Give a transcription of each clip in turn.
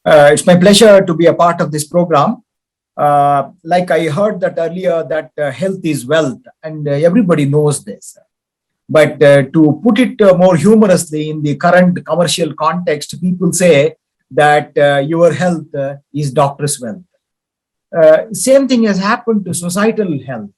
It's my pleasure to be a part of this program. Like I heard that earlier, that health is wealth, and everybody knows this. But to put it more humorously in the current commercial context, people say that your health is doctor's wealth. Same thing has happened to societal health.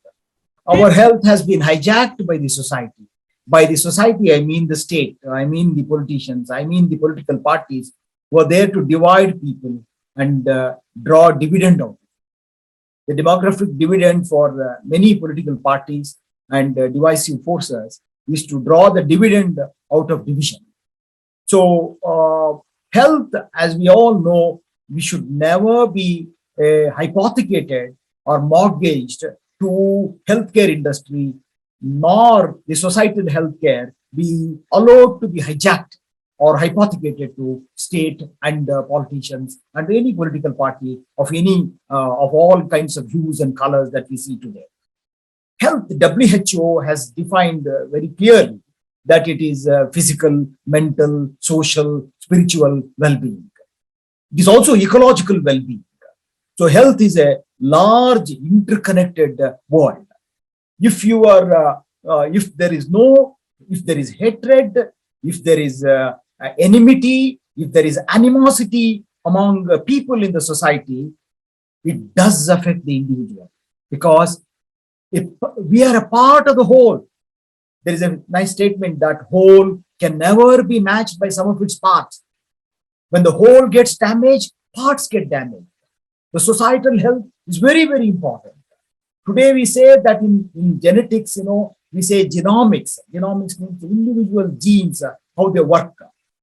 Our health has been hijacked by the society. By the society, I mean the state, I mean the politicians, I mean the political parties who are there to divide people and draw dividend out. The demographic dividend for many political parties and divisive forces is to draw the dividend out of division. So, health, as we all know, we should never be hypothecated or mortgaged to healthcare industry, nor the societal healthcare be allowed to be hijacked or hypothecated to state and politicians and any political party of any of all kinds of hues and colors that we see today. Health, WHO has defined very clearly that it is physical, mental, social, spiritual well-being. It is also ecological well-being. So health is a large interconnected world. If you are, if there is hatred, if there is enmity, if there is animosity among people in the society, it does affect the individual, because if we are a part of the whole. There is a nice statement that whole can never be matched by some of its parts. When the whole gets damaged, parts get damaged. The societal health is very, very important. Today we say that in genetics, we say genomics. Genomics means individual genes, how they work,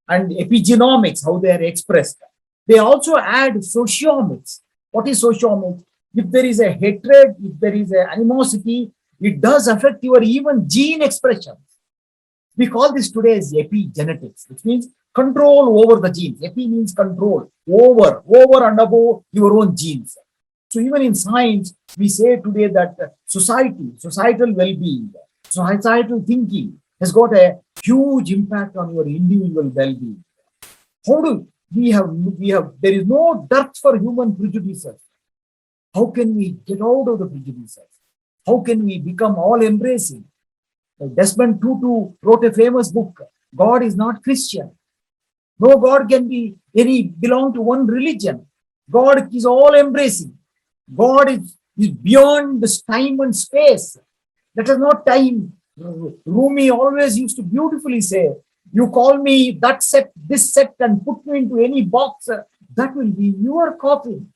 and epigenomics, how they are expressed. They also add sociomics. What is sociomics? If there is a hatred, if there is an animosity, it does affect your even gene expressions. We call this today as epigenetics, which means control over the genes. Epi means control, over and above your own genes. So even in science, we say today that societal well-being, societal thinking has got a huge impact on your individual well-being. How do we have, there is no dearth for human prejudices. How can we get out of the prejudices? How can we become all embracing? Desmond Tutu wrote a famous book, God is not Christian. No God can be belong to one religion. God is all embracing. God is beyond this time and space. That is not time. Rumi always used to beautifully say, you call me that sect, this sect, and put me into any box, that will be your coffin.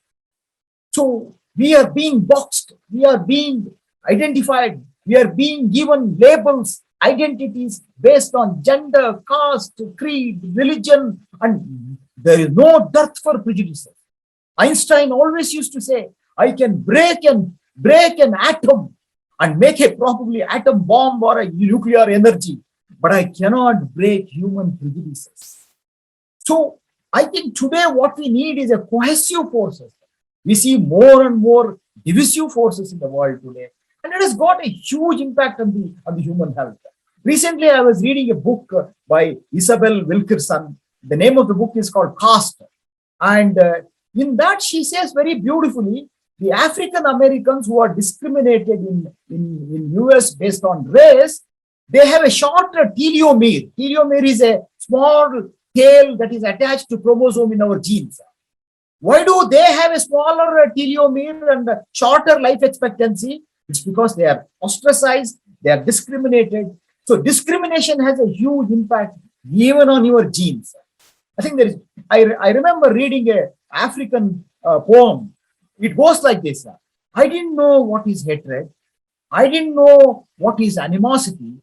So we are being boxed, we are being identified, we are being given labels, identities based on gender, caste, creed, religion, and there is no dearth for prejudices. Einstein always used to say, I can break an atom and make a probably atom bomb or a nuclear energy, but I cannot break human prejudices. So I think today what we need is a cohesive forces. We see more and more divisive forces in the world today, and it has got a huge impact on the human health. Recently, I was reading a book by Isabel Wilkerson. The name of the book is called Caste, and in that she says very beautifully, the African Americans who are discriminated in US based on race, they have a shorter telomere. Telomere is a small tail that is attached to chromosome in our genes. Why do they have a smaller telomere and a shorter life expectancy? It's because they are ostracized, they are discriminated. So discrimination has a huge impact even on your genes. I think there is, I remember reading an African poem. It goes like this. I didn't know what is hatred. I didn't know what is animosity.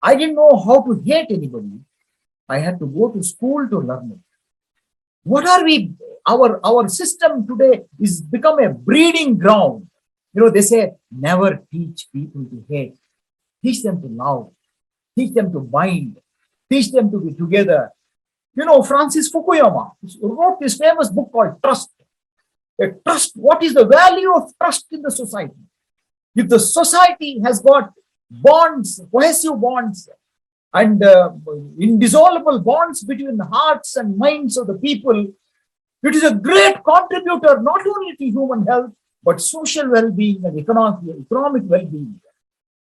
I didn't know how to hate anybody. I had to go to school to learn it. What are we? Our system today is become a breeding ground. They say never teach people to hate. Teach them to love. Teach them to bind. Teach them to be together. Francis Fukuyama wrote this famous book called Trust. Trust. What is the value of trust in the society? If the society has got bonds, cohesive bonds, and indissoluble bonds between the hearts and minds of the people, It is a great contributor not only to human health, but social well-being and economic well-being.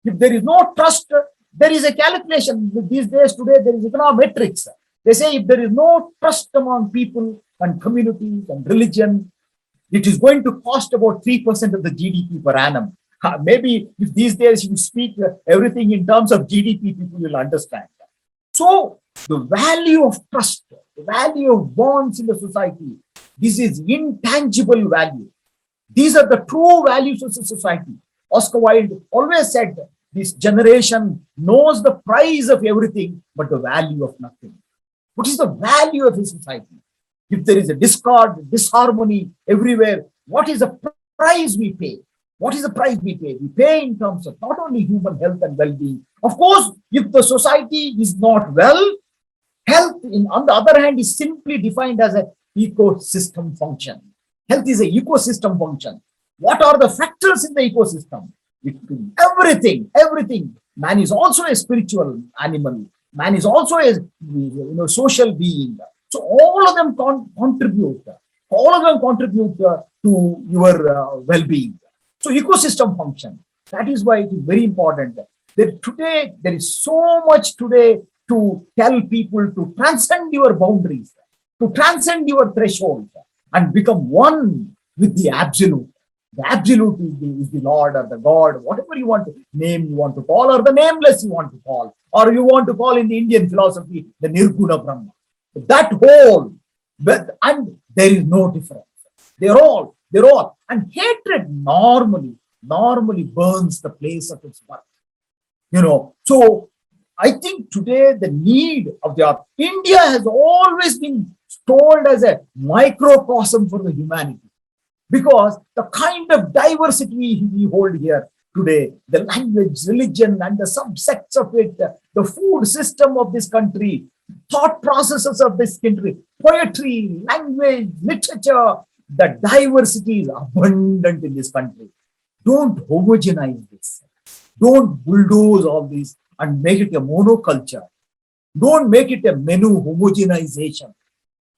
If there is no trust, there is a calculation. These days, today, there is econometrics. They say if there is no trust among people and communities and religion, it is going to cost about 3% of the GDP per annum. Maybe if these days you speak everything in terms of GDP, people will understand. So the value of trust, the value of bonds in the society, this is intangible value. These are the true values of the society. Oscar Wilde always said, this generation knows the price of everything, but the value of nothing. What is the value of a society? If there is a discord, disharmony everywhere, what is the price we pay? What is the price we pay? We pay in terms of not only human health and well-being. Of course, if the society is not well, health, on the other hand, is simply defined as an ecosystem function. Health is an ecosystem function. What are the factors in the ecosystem? Everything. Man is also a spiritual animal. Man is also a social being. So all of them contribute. All of them contribute to your well-being. So ecosystem function. That is why it is very important. That today there is so much today to tell people to transcend your boundaries, to transcend your thresholds, and become one with the absolute. The absolute is the Lord or the God, whatever you want to name, you want to call, or the nameless you want to call, or you want to call in the Indian philosophy the Nirguna Brahma. That whole, and there is no difference. They're all, and hatred normally burns the place of its birth. So I think today the need of India has always been told as a microcosm for the humanity. Because the kind of diversity we hold here today, the language, religion, and the subsects of it, the food system of this country, thought processes of this country, poetry, language, literature, the diversity is abundant in this country. Don't homogenize this. Don't bulldoze all this and make it a monoculture. Don't make it a menu homogenization.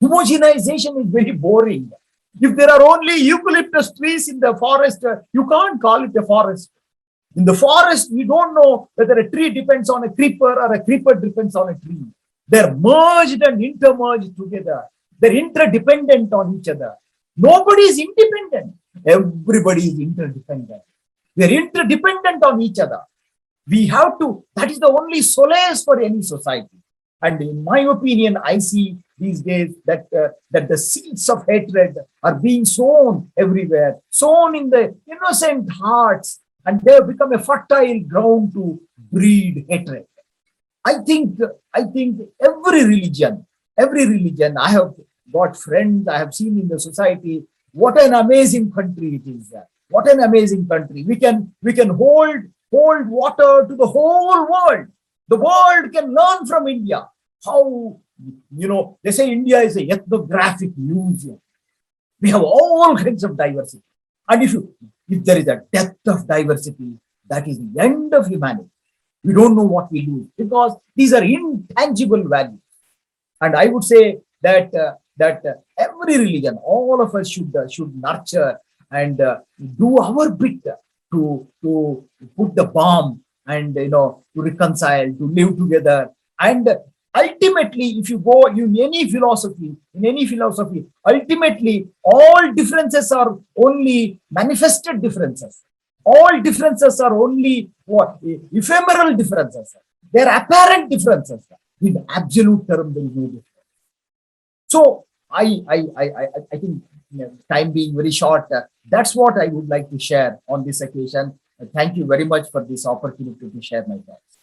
Homogenization is very boring. If there are only eucalyptus trees in the forest, you can't call it a forest. In the forest, we don't know whether a tree depends on a creeper or a creeper depends on a tree. They're merged and intermerged together. They're interdependent on each other. Nobody is independent. Everybody is interdependent. We're interdependent on each other. We have to, that is the only solace for any society. And in my opinion, I see these days that the seeds of hatred are being sown everywhere, sown in the innocent hearts, and they have become a fertile ground to breed hatred. I think every religion, I have got friends, I have seen in the society, what an amazing country it is. What an amazing country. We can hold water to the whole world. The world can learn from India. How, they say India is an ethnographic museum. We have all kinds of diversity. And if there is a depth of diversity, that is the end of humanity. We don't know what we lose because these are intangible values. And I would say that every religion, all of us should nurture and do our bit to put the balm and to reconcile, to live together. And ultimately, if you go in any philosophy, ultimately all differences are only manifested differences. All differences are only ephemeral differences. They are apparent differences. In absolute terms, there is no difference. So I think, time being very short, that's what I would like to share on this occasion. Thank you very much for this opportunity to share my thoughts.